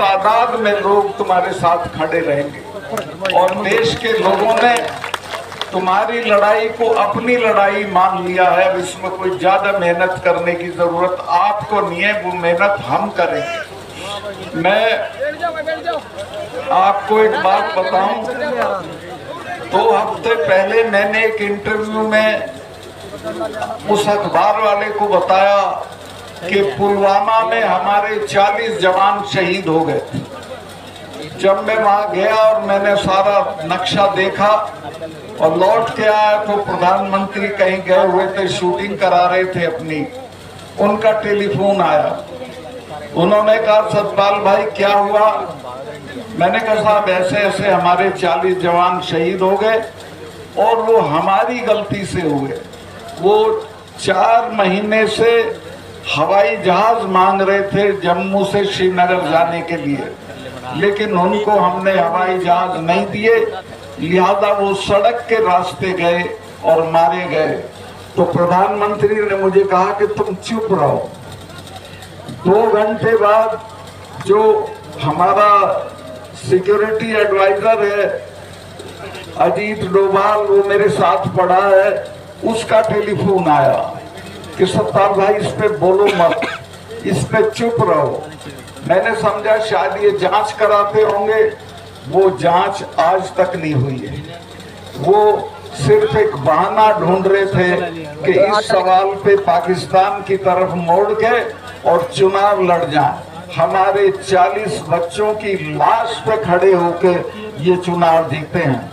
तादाद में लोग तुम्हारे साथ खड़े रहेंगे और देश के लोगों ने तुम्हारी लड़ाई को अपनी लड़ाई मान लिया है। अब इसमें कोई ज्यादा मेहनत करने की जरूरत आपको नहीं है, वो मेहनत हम करेंगे। मैं आपको एक बात बताऊं, 2 हफ्ते पहले मैंने एक इंटरव्यू में उस अखबार वाले को बताया कि पुलवामा में हमारे 40 जवान शहीद हो गए थे। जब मैं वहां गया और मैंने सारा नक्शा देखा और लौट के आया तो प्रधानमंत्री कहीं गए हुए थे, शूटिंग करा रहे थे अपनी। उनका टेलीफोन आया, उन्होंने कहा सतपाल भाई क्या हुआ? मैंने कहा साहब ऐसे ऐसे हमारे 40 जवान शहीद हो गए और वो हमारी गलती से हुए। वो 4 महीने से हवाई जहाज मांग रहे थे जम्मू से श्रीनगर जाने के लिए, लेकिन उनको हमने हवाई जहाज नहीं दिए, लिहाजा वो सड़क के रास्ते गए और मारे गए। तो प्रधानमंत्री ने मुझे कहा कि तुम चुप रहो। 2 घंटे बाद जो हमारा सिक्योरिटी एडवाइजर है अजीत डोभाल, वो मेरे साथ पड़ा है, उसका टेलीफोन आया कि सत्तार भाई इस पे बोलो मत, इस पे चुप रहो। मैंने समझा शायद ये जांच कराते होंगे, वो जांच आज तक नहीं हुई है। वो सिर्फ एक बहाना ढूंढ रहे थे कि इस सवाल पे पाकिस्तान की तरफ मोड़ के और चुनाव लड़ जाए। हमारे 40 बच्चों की लाश पे खड़े होके ये चुनाव जीते हैं।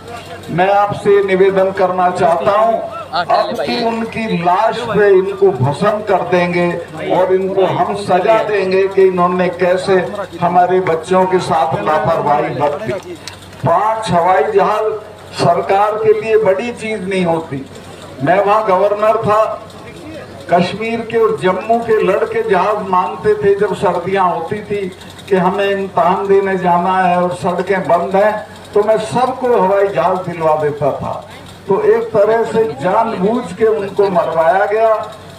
मैं आपसे निवेदन करना चाहता हूँ, अब की उनकी लाश पे इनको भस्म कर देंगे और इनको हम सजा देंगे कि इन्होंने कैसे हमारे बच्चों के साथ लापरवाही बरती। 5 हवाई जहाज सरकार के लिए बड़ी चीज नहीं होती। मैं वहाँ गवर्नर था, कश्मीर के और जम्मू के लड़के जहाज मांगते थे जब सर्दियां होती थी कि हमें इम्तिहान देने जाना है और सड़कें बंद हैं, तो मैं सबको हवाई जहाज दिलवा देता था। तो एक तरह से जानबूझ के उनको मरवाया गया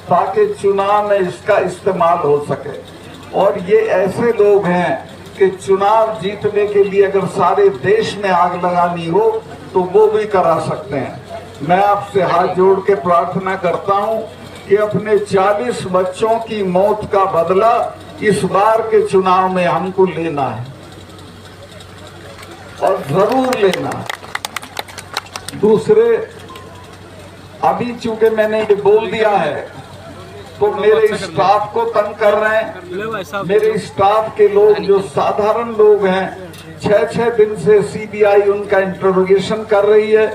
ताकि चुनाव में इसका इस्तेमाल हो सके। और ये ऐसे लोग हैं कि चुनाव जीतने के लिए अगर सारे देश में आग लगानी हो तो वो भी करा सकते हैं। मैं आपसे हाथ जोड़ के प्रार्थना करता हूं कि अपने 40 बच्चों की मौत का बदला इस बार के चुनाव में हमको लेना है और जरूर लेना है। दूसरे, अभी चूंकि मैंने ये बोल दिया है तो मेरे स्टाफ को तंग कर रहे हैं। मेरे स्टाफ के लोग जो साधारण लोग हैं, 6-6 दिन से सीबीआई उनका इंटरोगेशन कर रही है।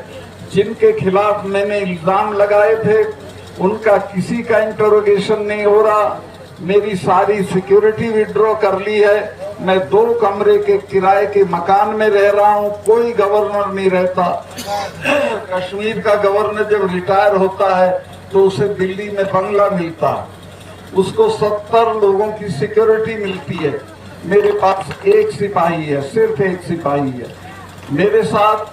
जिनके खिलाफ मैंने इल्जाम लगाए थे उनका किसी का इंटरोगेशन नहीं हो रहा। मेरी सारी सिक्योरिटी विड्रॉ कर ली है। मैं 2 कमरे के किराए के मकान में रह रहा हूँ, कोई गवर्नर नहीं रहता। कश्मीर का गवर्नर जब रिटायर होता है तो उसे दिल्ली में बंगला मिलता है, उसको 70 लोगों की सिक्योरिटी मिलती है। मेरे पास 1 सिपाही है, सिर्फ 1 सिपाही है। मेरे साथ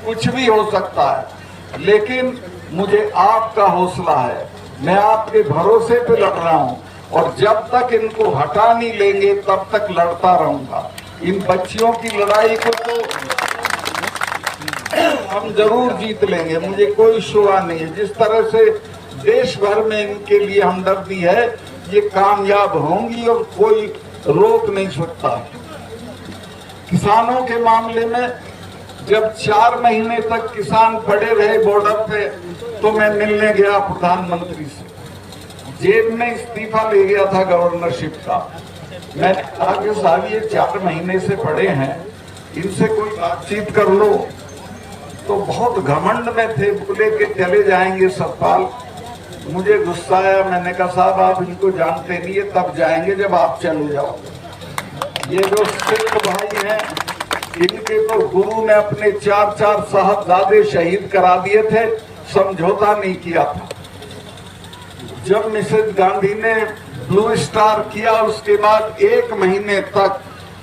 कुछ भी हो सकता है, लेकिन मुझे आपका हौसला है। मैं आपके भरोसे पे लड़ रहा हूँ और जब तक इनको हटा नहीं लेंगे तब तक लड़ता रहूंगा। इन बच्चियों की लड़ाई को तो हम जरूर जीत लेंगे, मुझे कोई शुबा नहीं है। जिस तरह से देश भर में इनके लिए हमदर्दी है, ये कामयाब होंगी और कोई रोक नहीं सकता। किसानों के मामले में जब 4 महीने तक किसान पड़े रहे बॉर्डर पे तो मैं मिलने गया प्रधानमंत्री से, जेब में इस्तीफा ले गया था गवर्नरशिप का। मैंने कहा कि साहब ये 4 महीने से पड़े हैं, इनसे कोई बातचीत कर लो। तो बहुत घमंड में थे, बोले कि चले जाएंगे सतपाल। मुझे गुस्सा आया, मैंने कहा साहब आप इनको जानते नहीं है, तब जाएंगे जब आप चले जाओ। ये जो सिख भाई हैं, इनके तो गुरु ने अपने 4-4 साहबजादे शहीद करा दिए थे, समझौता नहीं किया था। जब मिसेज गांधी ने ब्लू स्टार किया उसके बाद 1 महीने तक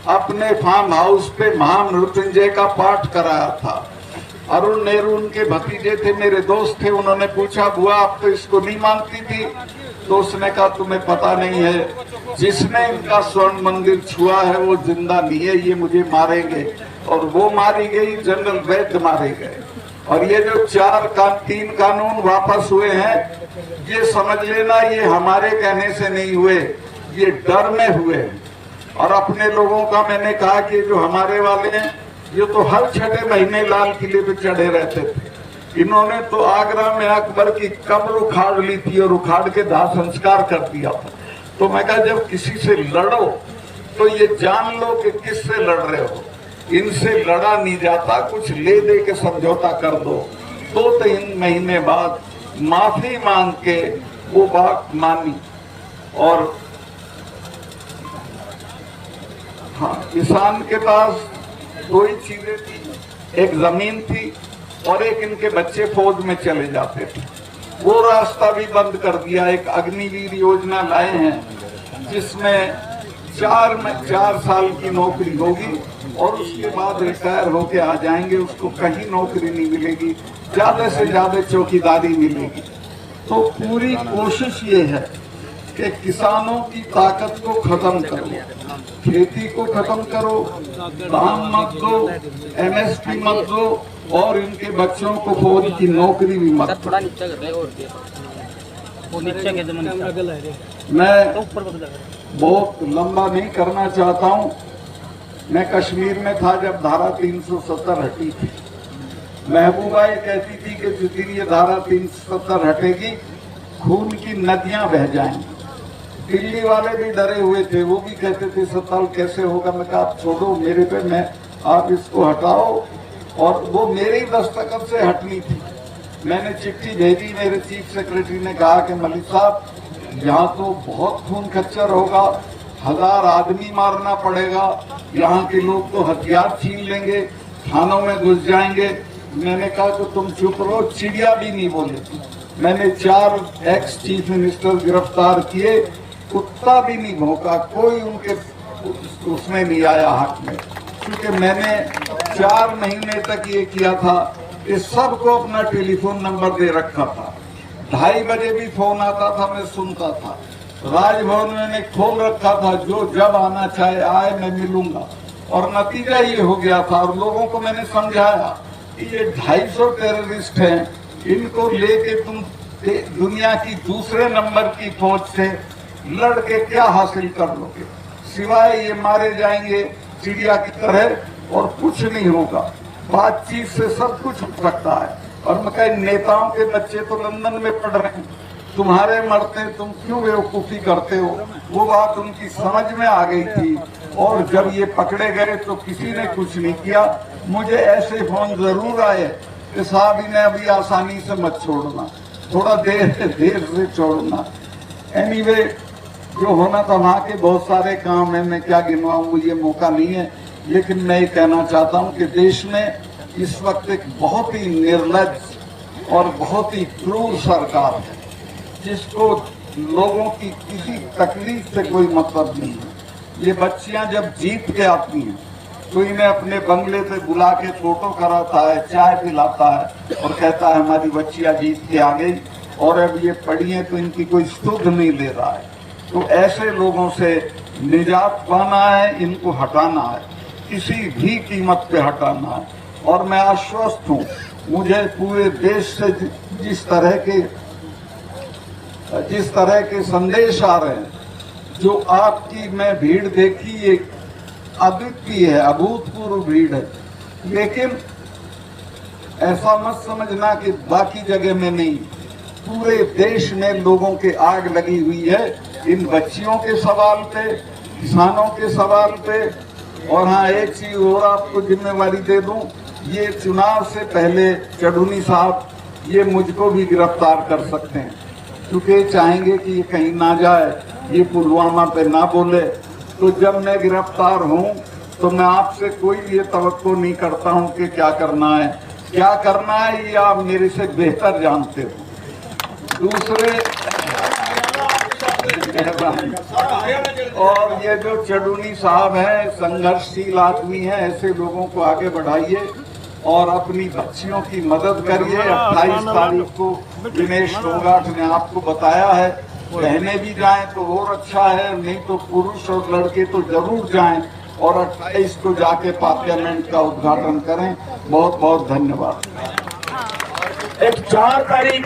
अपने फार्म हाउस पे महामृत्युंजय का पाठ कराया था। अरुण नेहरू उनके भतीजे थे, मेरे दोस्त थे। उन्होंने पूछा बुआ आप तो इसको नहीं मानती थी? तो उसने कहा तुम्हें पता नहीं है, जिसने इनका स्वर्ण मंदिर छुआ है वो जिंदा नहीं है, ये मुझे मारेंगे। और वो मारी गई, जनरल वैद्य मारे गए। और ये जो 3 कानून वापस हुए हैं, ये समझ लेना ये हमारे कहने से नहीं हुए, ये डर में हुए हैं। और अपने लोगों का मैंने कहा कि जो हमारे वाले हैं, ये तो हर छठे महीने लाल किले पे चढ़े रहते थे। इन्होंने तो आगरा में अकबर की कब्र उखाड़ ली थी और उखाड़ के दाह संस्कार कर दिया था। तो मैं कहा जब किसी से लड़ो तो ये जान लो कि किससे लड़ रहे हो। इनसे लड़ा नहीं जाता, कुछ ले दे के समझौता कर दो। 2-3 महीने बाद माफी मांग के वो बात मानी। और हाँ, किसान के पास 2 ही चीजें थी, एक जमीन थी और एक इनके बच्चे फौज में चले जाते थे। वो रास्ता भी बंद कर दिया। एक अग्निवीर योजना लाए हैं जिसमें 4 साल की नौकरी होगी और उसके बाद रिटायर होके आ जाएंगे, उसको कहीं नौकरी नहीं मिलेगी, ज्यादा से ज्यादा चौकीदारी मिलेगी। तो पूरी कोशिश ये है कि किसानों की ताकत को खत्म करो, खेती को खत्म करो, दाम मत दो, MSP मत दो और इनके बच्चों को फौज की नौकरी भी मत दो। मैं बहुत लंबा नहीं करना चाहता हूँ। मैं कश्मीर में था जब धारा 370 हटी थी। महबूबा ये कहती थी कि जिस दिन ये धारा 370 हटेगी खून की नदियां बह जाएंगी। दिल्ली वाले भी डरे हुए थे, वो भी कहते थे 70 कैसे होगा। मैं कहा आप छोड़ो मेरे पे, मैं आप इसको हटाओ। और वो मेरे ही दस्तखत से हटनी थी। मैंने चिट्ठी भेजी, मेरे चीफ सेक्रेटरी ने कहा कि मलिक साहब यहाँ तो बहुत खून खच्चर होगा, 1000 आदमी मारना पड़ेगा, यहाँ के लोग तो हथियार छीन लेंगे, थानों में घुस जाएंगे। मैंने कहा कि तुम चुप रहो, चिड़िया भी नहीं बोले। मैंने 4 एक्स चीफ मिनिस्टर गिरफ्तार किए, कुत्ता भी नहीं भौंका, कोई उनके उसमें नहीं आया हाथ में, क्योंकि मैंने 4 महीने तक ये किया था कि सबको अपना टेलीफोन नंबर दे रखा था। 2:30 बजे भी फोन आता था, मैं सुनता था। राजभवन मैंने खोल रखा था, जो जब आना चाहे आए, मैं मिलूंगा। और नतीजा ये हो गया था। और लोगों को मैंने समझाया कि ये 250 टेररिस्ट हैं, इनको लेके तुम दुनिया की दूसरे नंबर की फौज से लड़ के क्या हासिल कर लोगे, सिवाय ये मारे जाएंगे चिड़िया की तरह और कुछ नहीं होगा। बातचीत से सब कुछ हो सकता है। और मैं कहीं नेताओं के बच्चे तो लंदन में पढ़ रहे हैं, तुम्हारे मरते तुम क्यों बेवकूफी करते हो। वो बात उनकी समझ में आ गई थी। और जब ये पकड़े गए तो किसी ने कुछ नहीं किया। मुझे ऐसे फोन जरूर आए कि साहब इन्हें अभी आसानी से मत छोड़ना, थोड़ा देर से छोड़ना। एनीवे, जो होना था वहाँ के बहुत सारे काम है, मैं क्या गिनवाऊं, ये मौका नहीं है। लेकिन मैं ये कहना चाहता हूँ कि देश में इस वक्त एक बहुत ही निर्लज्ज और बहुत ही क्रूर सरकार है, जिसको लोगों की किसी तकलीफ से कोई मतलब नहीं है। ये बच्चियां जब जीत के आती हैं तो इन्हें अपने बंगले पे बुला के फोटो कराता है, चाय पिलाता है और कहता है हमारी बच्चियां जीत के आ गई। और अब ये पढ़ी है तो इनकी कोई सुध नहीं ले रहा है। तो ऐसे लोगों से निजात पाना है, इनको हटाना है, किसी भी कीमत पे हटाना है। और मैं आश्वस्त हूँ, मुझे पूरे देश से जिस तरह के संदेश आ रहे हैं, जो आपकी मैं भीड़ देखी, एक अद्वितीय है, अभूतपूर्व भीड़ है। लेकिन ऐसा मत समझना कि बाकी जगह में नहीं, पूरे देश में लोगों के आग लगी हुई है इन बच्चियों के सवाल पे, किसानों के सवाल पे। और हाँ, एक चीज और आपको जिम्मेवारी दे दूं, ये चुनाव से पहले चढ़ूनी साहब ये मुझको भी गिरफ्तार कर सकते हैं, क्योंकि चाहेंगे कि ये कहीं ना जाए, ये पुलवामा पे ना बोले। तो जब मैं गिरफ्तार हूँ तो मैं आपसे कोई ये तवक्को नहीं करता हूँ कि क्या करना है, ये आप मेरे से बेहतर जानते हो। दूसरे और ये जो चढ़ूनी साहब है, संघर्षशील आदमी है, ऐसे लोगों को आगे बढ़ाइए और अपनी बच्चियों की मदद करिए। 28 तारीख को दिनेश फोगाट ने आपको बताया है बहनें भी जाएं तो और अच्छा है, नहीं तो पुरुष और लड़के तो जरूर जाएं और 28 को जाके पार्लियामेंट का उद्घाटन करें। बहुत बहुत धन्यवाद। एक 4 तारीख